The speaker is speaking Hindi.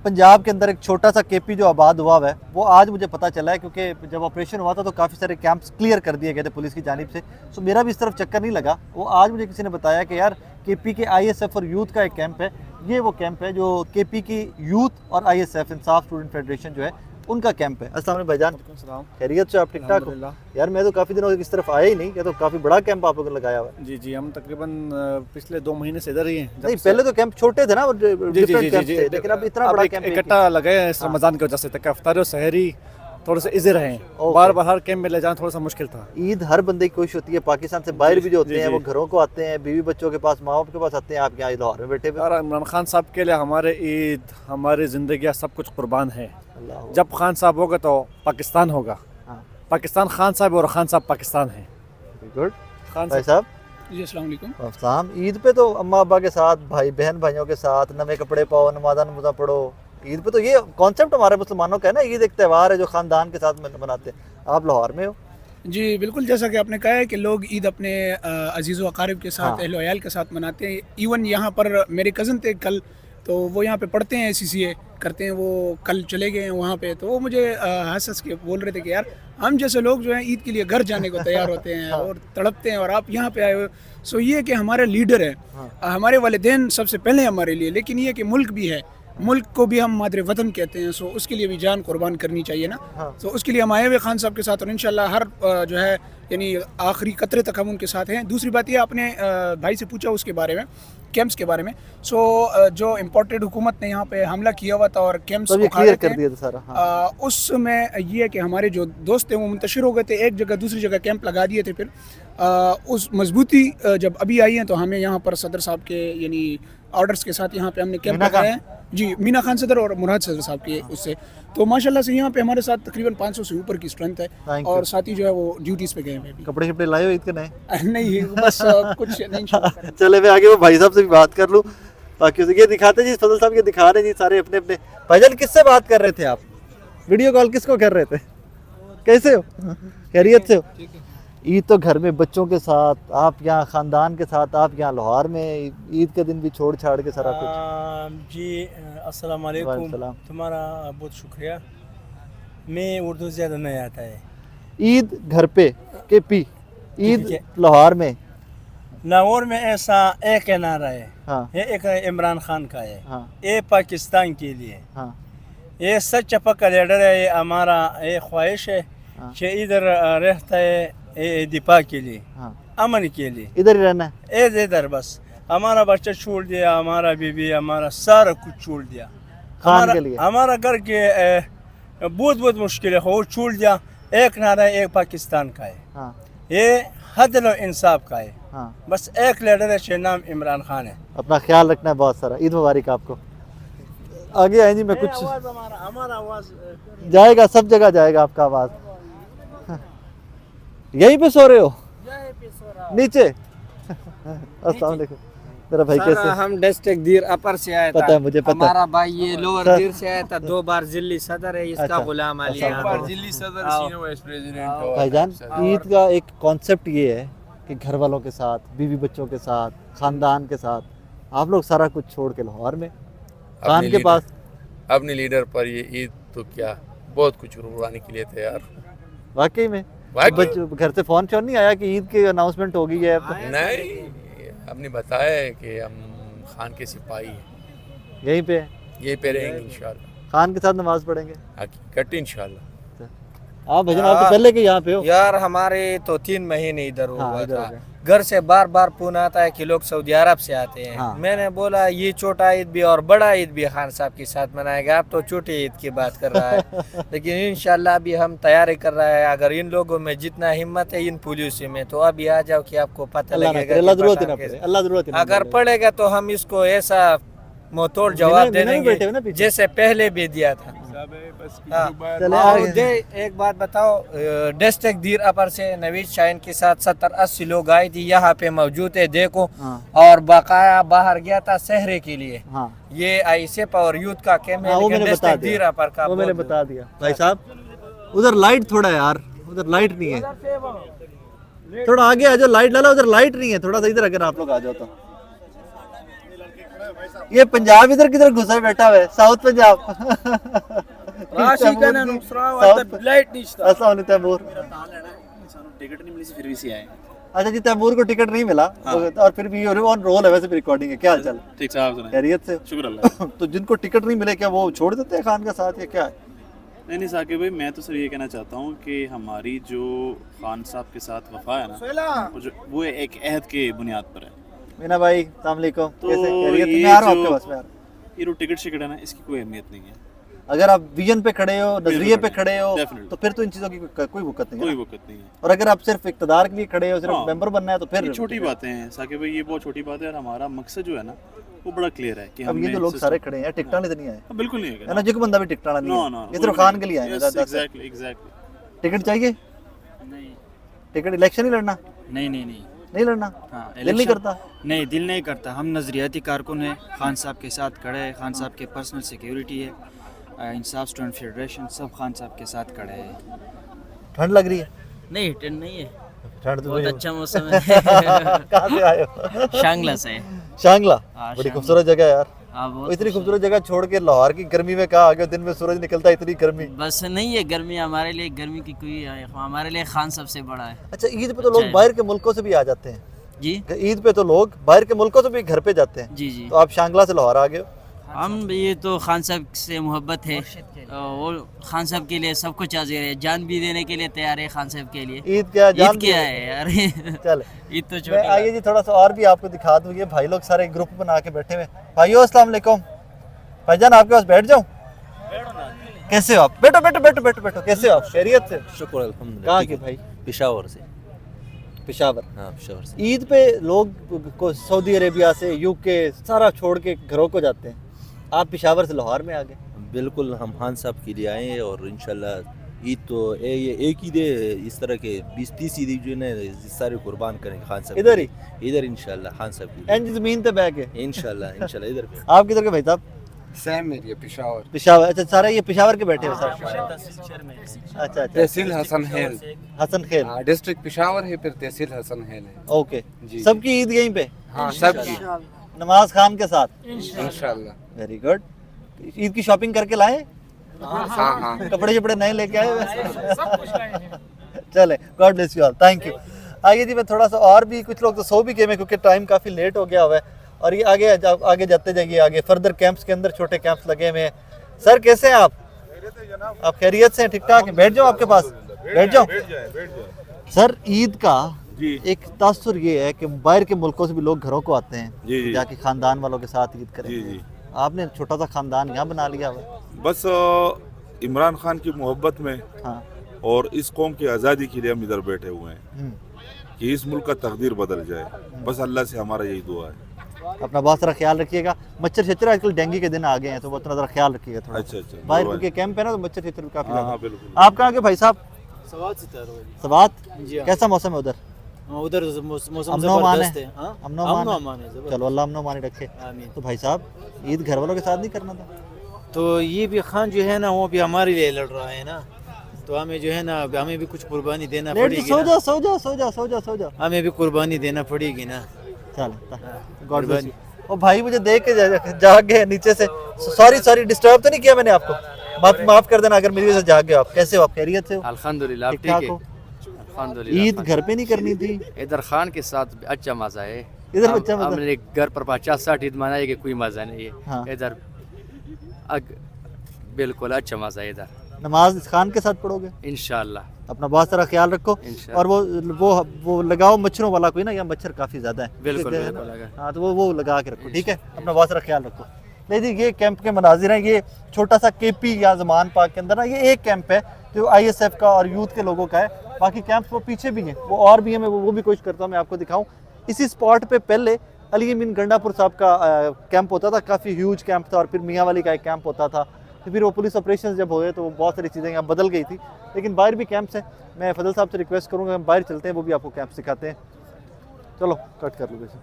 पंजाब के अंदर एक छोटा सा केपी जो आबाद हुआ है वो आज मुझे पता चला है, क्योंकि जब ऑपरेशन हुआ था तो काफ़ी सारे कैंप्स क्लियर कर दिए गए थे पुलिस की जानिब से। सो मेरा भी इस तरफ चक्कर नहीं लगा। वो आज मुझे किसी ने बताया कि यार केपी के ISF और यूथ का एक कैंप है। ये वो कैंप है जो केपी की यूथ और ISF इंसाफ स्टूडेंट फेडरेशन जो है उनका कैंप है। अस्सलाम वालेकुम भाईजान, खैरियत से? आप ठीक ठाक हो? यार मैं तो काफ़ी दिनों से इस तरफ आया ही नहीं। ये तो काफ़ी बड़ा कैंप आप लोगों ने लगाया हुआ है। जी जी, हम तकरीबन पिछले 2 महीने से इधर ही हैं। नहीं, पहले तो कैंप छोटे थे ना, जी जी जी जी, लेकिन अब इतना बड़ा कैंप इकट्ठा लगे हैं इस रमज़ान की वजह से, ताकि इफ्तारी और सहरी थोड़े से इजी रहे। बार बार हर कैंप में ले जाना थोड़ा सा मुश्किल था। ईद हर बंदे की कोशिश होती है, पाकिस्तान से बाहर भी जो होते हैं वो घरों को आते हैं, बीवी बच्चों के पास, माँ बाप के पास आते हैं। आप यहाँ लाहौर में बैठे हुए। और इमरान खान साहब के लिए हमारे ईद, हमारी ज़िंदगी सब कुछ कुर्बान है। जब खान साहब होगा तो पाकिस्तान होगा। पाकिस्तान खान साहब और खान साहब पाकिस्तान है। गुड खान साहब जी, अस्सलाम वालेकुम। शाम ईद पे तो अम्मा अब्बा के साथ, भाई बहन भाइयों के साथ नए कपड़े पाओ, नमाज़ा पढ़ो। ईद पे तो ये कॉन्सेप्ट हमारे मुसलमानों का है ना, ईद एक त्यौहार है जो ख़ानदान के साथ मनाते हैं। आप लाहौर में हो? जी बिल्कुल, जैसा कि आपने कहा है कि लोग ईद अपने अजीज़ व अकारिब के साथ, अहल व अयाल के साथ मनाते हैं। इवन यहाँ पर मेरे कज़न थे कल, तो वो यहाँ पे पढ़ते हैं, CCA करते हैं। वो कल चले गए हैं वहाँ पे, तो वो मुझे हंस के बोल रहे थे कि यार हम जैसे लोग जो हैं ईद के लिए घर जाने को तैयार होते हैं और तड़पते हैं, और आप यहाँ पे आए हो। सो ये कि हमारे लीडर हैं, हमारे वालिदैन सबसे पहले हमारे लिए, लेकिन ये कि मुल्क भी है, मुल्क को भी हम मादरे वतन कहते हैं। सो उसके लिए भी जान कुर्बान करनी चाहिए ना। तो उसके लिए हम आए हुए खान साहब के साथ, और इंशाल्लाह हर जो है यानी आखिरी कतरे तक हम उनके साथ हैं। दूसरी बात ये, आपने भाई से पूछा उसके बारे में, कैंप्स के बारे में। सो जो इम्पोर्टेड हुकूमत ने यहाँ पे हमला किया हुआ था और कैंप्स को क्लियर कर दिया था सारा। उसमें ये है कि हमारे जो दोस्त थे वो मुंतशिर हो गए थे, एक जगह दूसरी जगह कैंप लगा दिए थे। फिर उस मजबूती जब अभी आई है तो हमें यहाँ पर सदर साहब के यानी ऑर्डर्स के साथ यहाँ पे हमने कैंप लगाया है। जी, मीना खान सदर और मुराद सदर साहब के उससे, तो माशाल्लाह से यहाँ पे हमारे साथ तकरीबन 500 से ऊपर की स्ट्रेंथ है। और साथी जो है वो ड्यूटीज़ पे गए हैं। कपड़े शपड़े लाए हो ईद के नए? नहीं, बस कुछ नहीं। चले मैं आगे वो भाई साहब से भी बात कर लूँ। बाकी ये दिखाते जी, फजल साहब ये दिखा रहे हैं जी सारे अपने अपने। भाईजान किससे बात कर रहे थे आप? वीडियो कॉल किसको कर रहे थे? कैसे हो? खैरियत से हो? ईद तो घर में बच्चों के साथ, आप यहाँ ख़ानदान के साथ, आप यहाँ लाहौर में ईद के दिन भी छोड़ छाड़ के सारा कुछ। जी अस्सलाम वालेकुम, तुम्हारा बहुत शुक्रिया। मैं उर्दू ज़्यादा नहीं आता है। ईद घर पे केपी, ईद लाहौर में। लाहौर में ऐसा एक नारा है। हाँ। ये एक इमरान खान का है। हाँ। ये पाकिस्तान के लिए। हाँ। ये सच्चा पक्का लीडर है। ये हमारा ये ख्वाहिश है कि इधर रहता है, ये दिफा के लिए। हाँ। अमन के लिए इधर ही रहना है। इधर बस हमारा बच्चा छोड़ दिया, हमारा बीबी, हमारा सारा कुछ छोड़ दिया। खान के लिए हमारा घर के बहुत मुश्किल है, वो छोड़ दिया। एक नारा एक पाकिस्तान का है। हाँ। ये हदल और इंसाफ का है। हाँ। बस एक लीडर है, उसका नाम इमरान खान है। अपना ख्याल रखना है बहुत सारा। ईद मुबारक आपको। आगे आए जी, मैं कुछ हमारा आवाज़ जाएगा, सब जगह जाएगा आपका आवाज़। यहीं पे सो रहे हो? नीचे? अस्सलाम वालेकुम। मेरा भाई कैसे? हम डिस्ट्रिक्ट दीर अपर से आया था। पता है मुझे, पता है। हमारा भाई ये लोअर दीर से आया था। 2 बार जिली सदर है इसका। गुलाम अली जिली सदर, सीनियर वाइस प्रेसिडेंट। भाईजान ईद का एक कॉन्सेप्ट ये है कि घर वालों के साथ, बीवी बच्चों के साथ, खानदान के साथ आप लोग सारा कुछ छोड़ के लाहौर में खान के पास अपने लीडर पर ये ईद तो क्या बहुत कुछ कुर्बानी के लिए तैयार। वाकई में घर से फोन नहीं आया कि ईद की अनाउंसमेंट हो गई है? नहीं, हमने बताया है कि हम खान के सिपाही हैं, यहीं पे रहेंगे इंशाल्लाह। खान के साथ नमाज पढ़ेंगे हकीकत इंशाल्लाह। आप भजन आप तो पहले के यहाँ पे हो? यार हमारे तो 3 महीने इधर हुआ था। घर से बार फोन आता है कि लोग सऊदी अरब से आते हैं। हाँ। मैंने बोला ये छोटा ईद भी और बड़ा ईद भी खान साहब के साथ मनाएगा। आप तो छोटे ईद की बात कर रहा है। लेकिन इंशाल्लाह अभी हम तैयारी कर रहा है। अगर इन लोगों में जितना हिम्मत है इन पुलिस में, तो अभी आ जाओ कि आपको पता लगेगा। अगर पड़ेगा तो हम इसको ऐसा मुंहतोड़ जवाब दे देंगे जैसे पहले भी दिया था। एक बात बताओ, डिस्ट्रिक्ट दीर अपर से नवीद शाहीन के साथ 70-80 लोग आए थे, यहाँ पे मौजूद है देखो। और बकाया बाहर गया था सहरे के लिए। हाँ। ये ISF और यूथ का कैंप है। डिस्ट्रिक्ट दीर अपर का वो मैंने बता दिया। भाई साहब उधर लाइट थोड़ा है यार, उधर लाइट नहीं है। थोड़ा आगे आ जाओ, लाइट ला लो। उधर लाइट नहीं है, थोड़ा सा इधर अगर आप लोग आ जाओ तो। ये पंजाब इधर किधर घुसा बैठा हुआ है, साउथ पंजाब। अस्सलाम तैमूर। टिकट नहीं मिली फिर भी सी आए। अच्छा जी, तैमूर को टिकट नहीं मिला और फिर भी ऑन रोल है, वैसे भी रिकॉर्डिंग है। क्या हाल चाल? ठीक साहब सुनाए। खैरियत से? शुक्र अल्लाह। तो जिनको टिकट नहीं मिले क्या वो छोड़ देते हैं खान का साथ या क्या है? नहीं साकिब भाई, मैं तो सिर्फ ये कहना चाहता हूँ कि हमारी जो खान साहब के साथ वफा है ना, वो एक अहद के बुनियाद पर है। मीना भाई अस्सलाम वालेकुम, तो कैसे? खैरियत? ये मैं आ रहा हूँ जो- आपके पास में। ये जो टिकट शिकट है ना, इसकी कोई अहमियत नहीं है, अगर आप विजन पे खड़े हो, नजरिए पे खड़े हो, Definitely. तो फिर तो इन चीजों की कोई वक़्त नहीं कोई है। वक़्त नहीं है। और अगर आप सिर्फ इक़्तिदार के लिए खड़े हो, सिर्फ हाँ। मेंबर बनना है तो फिर ये छोटी बातें हैं साकिब भाई, ये बहुत छोटी बात है। और हमारा मकसद जो है ना, वो बड़ा क्लियर है कि अब ये हमने जो लोग system- सारे खड़े हैं टिकटा नहीं तो नहीं आए हाँ, बिल्कुल नहीं है ना, जो बंदा भी टिकटा नहीं नो है, नो, ये सिर्फ खान के लिए आए हैं। Exactly exactly. टिकट चाहिए? नहीं टिकट इलेक्शन ही लड़ना? नहीं नहीं नहीं नहीं लड़ना? हाँ, दिल नहीं इलेक्शन- करता? नहीं, दिल नहीं करता। हम नज़रियाती कारकुन हैं, खान साहब के साथ खड़े हैं। खान साहब के पर्सनल सिक्योरिटी है, इंसाफ स्टूडेंट फेडरेशन सब खान साहब के साथ खड़े हैं। ठंड लग रही है? नहीं टेंट नहीं है, ठंड तो बहुत नहीं अच्छा मौसम है। कहाँ से आए हो? शांगला से। शांगला, हाँ, बड़ी शांगला। खूबसूरत जगह है यार। हाँ, वो बहुत इतनी खूबसूरत जगह छोड़ के लाहौर की गर्मी में कहाँ आ गए? दिन में सूरज निकलता है, इतनी गर्मी। बस नहीं है गर्मी, हमारे लिए गर्मी की कोई, हमारे लिए खान सबसे बड़ा है। अच्छा, ईद पे तो लोग बाहर के मुल्कों से भी आ जाते हैं। जी ईद पे तो लोग बाहर के मुल्कों से भी घर पे जाते हैं। जी जी, तो आप शांगला से लाहौर आ गए हो? हम ये तो खान साहब से मोहब्बत है, वो खान साहब के लिए सब कुछ हाजिर है, जान भी देने के लिए तैयार है खान साहब के लिए। ईद क्या जान ईद क्या है यार। चल ईद तो मैं छोटी आइए जी, थोड़ा सा और भी आपको दिखा दूँ। ये भाई लोग सारे ग्रुप बना के बैठे हुए। भाइयों अस्सलाम वालेकुम। भाईजान आपके पास बैठ जाऊँ? कैसे हो आप? बैठो बैठो बैठो बैठो बैठो। कैसे हो आप? खैरियत से? शुक्र अल्हम्दुलिल्लाह। कहाँ के भाई? पेशावर से। पेशावर। हाँ, पेशावर से। ईद पे लोग को सऊदी अरेबिया से, यूके सारा छोड़ के घरों को जाते हैं, आप पेशावर से लाहौर में आ गए। बिल्कुल, हम खान साहब के लिए आए हैं और इंशाल्लाह ईद तो ये एक ईद है, इस तरह के 20-30 ईद जो है ना सारे कुर्बान करेंगे खान साहब इधर के लिए। इधर इंशाल्लाह खान साहब के इंज जमीन पे बैठ के लिए इंशाल्लाह इंशाल्लाह इधर पे। आप किधर के भाई साहब? Same area Peshawar. पेशावर। अच्छा, सारा ये पेशावर के बैठे हुए सारे। अच्छा अच्छा। तहसील हसन हेल। हसन खेल। डिस्ट्रिक्ट पेशावर है, फिर तहसील हसन हेल है। ओके, जी। सबकी ईद यहीं पे? हाँ, सबकी नमाज खान के साथ इंशाल्लाह। Very good. ईद की शॉपिंग करके लाए? हाँ हाँ, कपड़े शपड़े नए लेके आए हुए? चले, God bless you all, thank you. आइए जी, मैं थोड़ा सा और भी, कुछ लोग तो सो भी गए हैं क्योंकि टाइम काफ़ी लेट हो गया हुआ है। और ये आगे आगे जाते जाइए, आगे फर्दर कैंप्स के अंदर छोटे कैंप्स लगे हुए हैं। सर कैसे हैं आप? आप खैरियत से हैं? ठीक ठाक हैं? बैठ जाओ, आपके पास बैठ जाओ। सर, ईद का एक तासुर ये है कि बाहर के मुल्कों से भी लोग घरों को आते हैं जाके खानदान वालों के साथ ईद करें। आपने छोटा सा खानदान यहाँ बना लिया हुआ है। बस इमरान खान की मोहब्बत में हाँ। और इस कौम की आज़ादी के लिए हम इधर बैठे हुए हैं कि इस मुल्क का तकदीर बदल जाए। बस अल्लाह से हमारा यही दुआ है। अपना बहुत सारा ख्याल रखिएगा। मच्छर शच्छर आजकल डेंगू के दिन आ गए हैं, तो बहुत ज़रा ख्याल रखिएगा थोड़ा। अच्छा। बाहर क्योंकि कैंप है ना, तो मच्छर शच्छर काफ़ी। हाँ, बिल्कुल। आप कहाँ के भाई साहब? सवात। कैसा मौसम है उधर? उधर मौसम अमनो अमान है? हाँ? अमनो अमान है। चलो, अल्लाह अमनो अमान रखे। तो भाई साहब, ईद घर वालों के साथ नहीं करना था? तो ये भी खान जो है ना, वो भी हमारे लिए लड़ रहा है ना, तो हमें जो है ना, हमें भी कुछ कुर्बानी देना पड़ेगी। सो जा सो जा सो जा सो जा सो जा। हमें भी कुर्बानी देना पड़ेगी ना। चल, गॉड ब्लेस यू। ओ भाई, मुझे देख के जाग गए नीचे से। सॉरी, डिस्टर्ब तो नहीं किया मैंने आपको? माफ कर देना अगर मेरी वजह से जाग गए आप। कैसे हो आप? खैरियत से हो? अल्हम्दुलिल्लाह, ठीक ठाक हो? अल्हम्दुलिल्लाह। ईद घर पे नहीं करनी थी? इधर खान के साथ अच्छा मजा है। इधर अच्छा मजा? हमने घर पर 50-60 ईद मनाई कि कोई मजा नहीं है। हाँ। इधर बिल्कुल अच्छा मजा है इधर। नमाज खान के साथ पढ़ोगे इंशाल्लाह। अपना बहुत सारा ख्याल रखो। और वो लगाओ मच्छरों वाला कोई ना, यहाँ मच्छर काफ़ी ज़्यादा है। बिल्कुल। हाँ, तो वो लगा के रखो, ठीक है? अपना बहुत सारा ख्याल रखो। नहीं, ये कैंप के मनाजिर हैं। ये छोटा सा केपी या ज़मान पार्क के अंदर ना, ये एक कैंप है जो ISF का और यूथ के लोगों का है। बाकी कैंप्स वो पीछे भी हैं, वो और भी हैं। मैं वो भी कोशिश करता हूँ मैं आपको दिखाऊँ। इसी स्पॉट पे पहले अली अमीन गंडापुर साहब का कैंप होता था, काफ़ी ह्यूज कैंप था। और फिर मियाँ वाली का एक कैंप होता था। तो फिर वो पुलिस ऑपरेशन जब हुए तो बहुत सारी चीज़ें यहाँ बदल गई थी। लेकिन बाहर भी कैंप्स हैं। मैं फजल साहब से रिक्वेस्ट करूँगा, हम बाहर चलते हैं, वो भी आपको कैंप सिखाते हैं। चलो, कट कर लो वैसे।